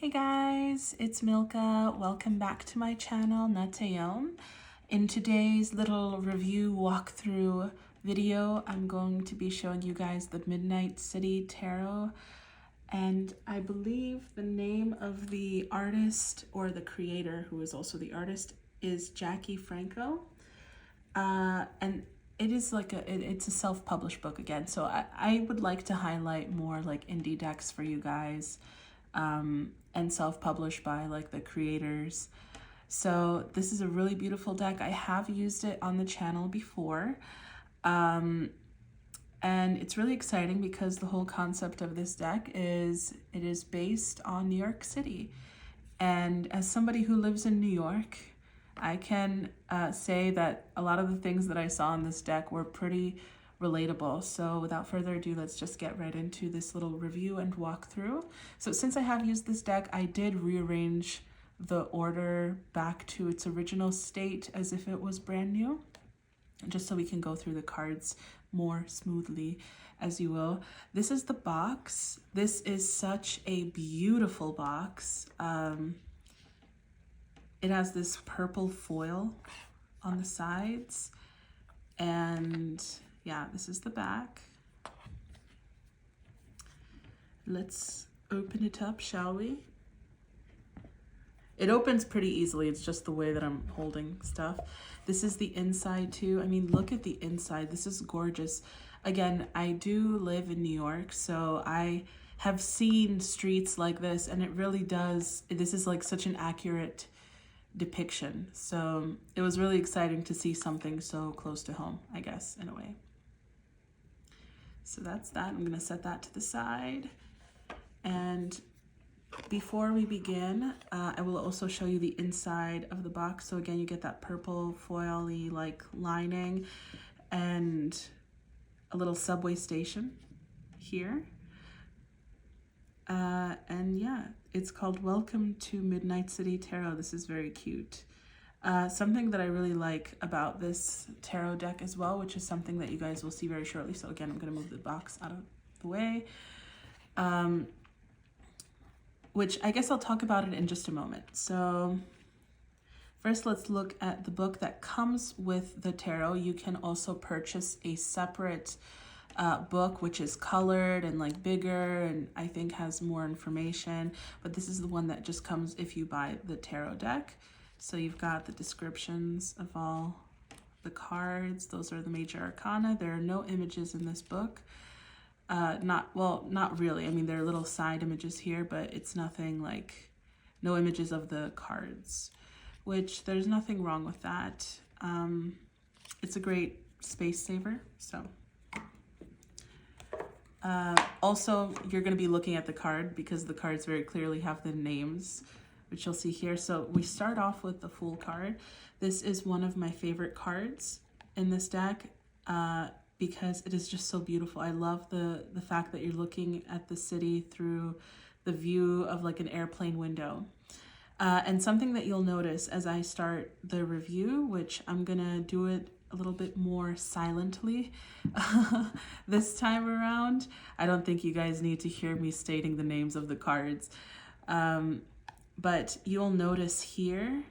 Hey guys, it's Milka. Welcome back to my channel, NutAeum. In today's little review walkthrough video, I'm going to be showing you guys the Midnight City Tarot. And I believe the name of the artist, or the creator who is also the artist, is Jackie Franco. And it is like it's a self-published book again. So I would like to highlight more like indie decks for you guys. And self-published by like the creators. So this is a really beautiful deck. I have used it on the channel before. And it's really exciting because the whole concept of this deck is it is based on New York City. And as somebody who lives in New York, I can say that a lot of the things that I saw in this deck were pretty relatable. So without further ado, let's just get right into this little review and walkthrough. So since I have used this deck, I did rearrange the order back to its original state as if it was brand new, just so we can go through the cards more smoothly, as you will. This is the box. This is such a beautiful box. It has this purple foil on the sides, and yeah, this is the back. Let's open it up, shall we? It opens pretty easily. It's just the way that I'm holding stuff. This is the inside too. I mean, look at the inside. This is gorgeous. Again, I do live in New York, so I have seen streets like this, and it really does. This is like such an accurate depiction. So it was really exciting to see something so close to home, I guess, in a way. So that's that. I'm gonna set that to the side. And before we begin, I will also show you the inside of the box. So again, you get that purple foil-y like lining and a little subway station here. And yeah, it's called Welcome to Midnight City Tarot. This is very cute. Something that I really like about this tarot deck as well, which is something that you guys will see very shortly. So again, I'm going to move the box out of the way, which I guess I'll talk about it in just a moment. So first, let's look at the book that comes with the tarot. You can also purchase a separate book, which is colored and like bigger, and I think has more information, but this is the one that just comes if you buy the tarot deck. So you've got the descriptions of all the cards. Those are the major arcana. There are no images in this book. Not really. I mean, there are little side images here, but it's nothing like, no images of the cards, which there's nothing wrong with that. It's a great space saver, so. Also, you're going to be looking at the card because the cards very clearly have the names, which you'll see here. So we start off with the Fool card. This is one of my favorite cards in this deck because it is just so beautiful. I love the fact that you're looking at the city through the view of like an airplane window. And something that you'll notice as I start the review, which I'm gonna do it a little bit more silently this time around. I don't think you guys need to hear me stating the names of the cards. But you'll notice here,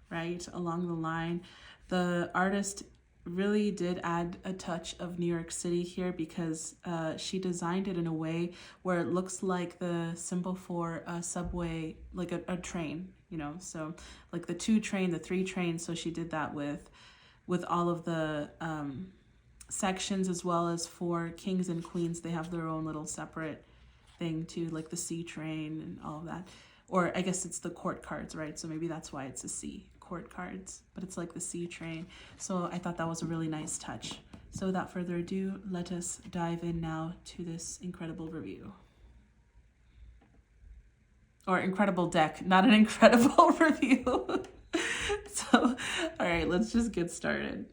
right, along the line, the artist really did add a touch of New York City here because she designed it in a way where it looks like the symbol for a subway, like a train, you know, so like the 2 train, the 3 train. So she did that with all of the sections, as well as for kings and queens. They have their own little separate thing too, like the C train and all of that. Or I guess it's the court cards, right? So maybe that's why it's a C, court cards, but it's like the C train. So I thought that was a really nice touch. So without further ado, let us dive in now to this incredible review. Or incredible deck, not an incredible review. So, all right, let's just get started.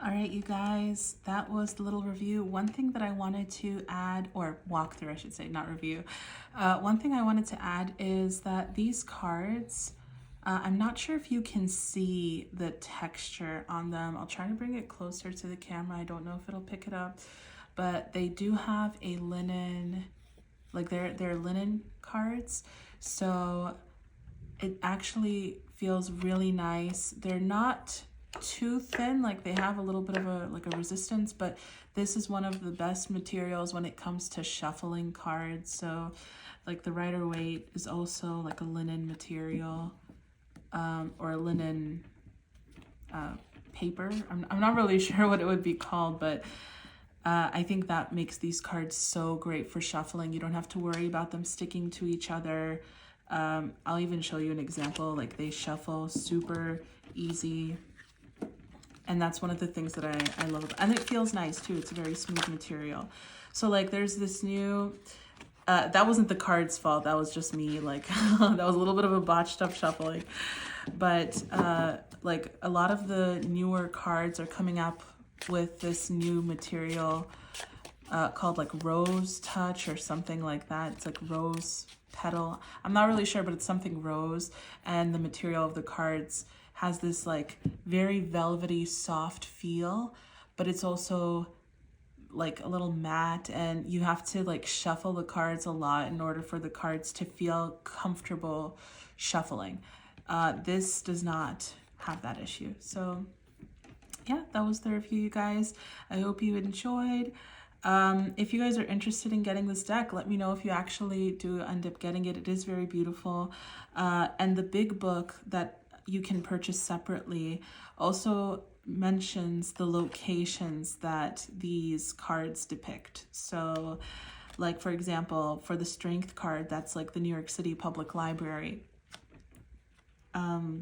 All right, you guys, that was the little review. One thing that I wanted to add, or walkthrough, I should say, not review. One thing I wanted to add is that these cards, I'm not sure if you can see the texture on them. I'll try to bring it closer to the camera. I don't know if it'll pick it up, but they do have a linen, like they're linen cards. So it actually feels really nice. They're not too thin, like they have a little bit of a resistance, but this is one of the best materials when it comes to shuffling cards. So like the Rider Waite is also like a linen material, or a linen paper. I'm not really sure what it would be called, but I think that makes these cards so great for shuffling. You don't have to worry about them sticking to each other. I'll even show you an example, like they shuffle super easy. And that's one of the things that I love. And it feels nice too. It's a very smooth material. So like there's this new, that wasn't the card's fault. That was just me. Like that was a little bit of a botched up shuffling. But like a lot of the newer cards are coming up with this new material called like Rose Touch or something like that. It's like rose petal. I'm not really sure, but it's something rose. And the material of the cards has this like very velvety soft feel, but it's also like a little matte, and you have to like shuffle the cards a lot in order for the cards to feel comfortable shuffling. This does not have that issue. So yeah, that was the review, you guys. I hope you enjoyed. If you guys are interested in getting this deck, let me know if you actually do end up getting it. It is very beautiful. And the big book that you can purchase separately also mentions the locations that these cards depict. So like, for example, for the Strength card, that's like the New York City Public Library. So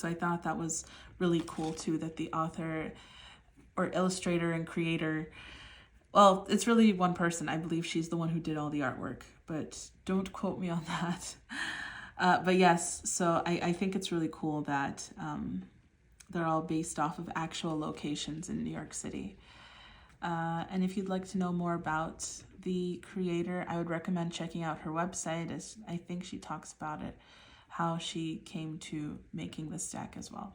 I thought that was really cool too, that the author or illustrator and creator, well, it's really one person. I believe she's the one who did all the artwork, but don't quote me on that. But yes, so I think it's really cool that they're all based off of actual locations in New York City. And if you'd like to know more about the creator, I would recommend checking out her website, as I think she talks about it, how she came to making this deck as well.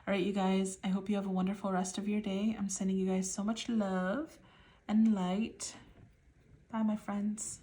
All right, you guys, I hope you have a wonderful rest of your day. I'm sending you guys so much love and light. Bye, my friends.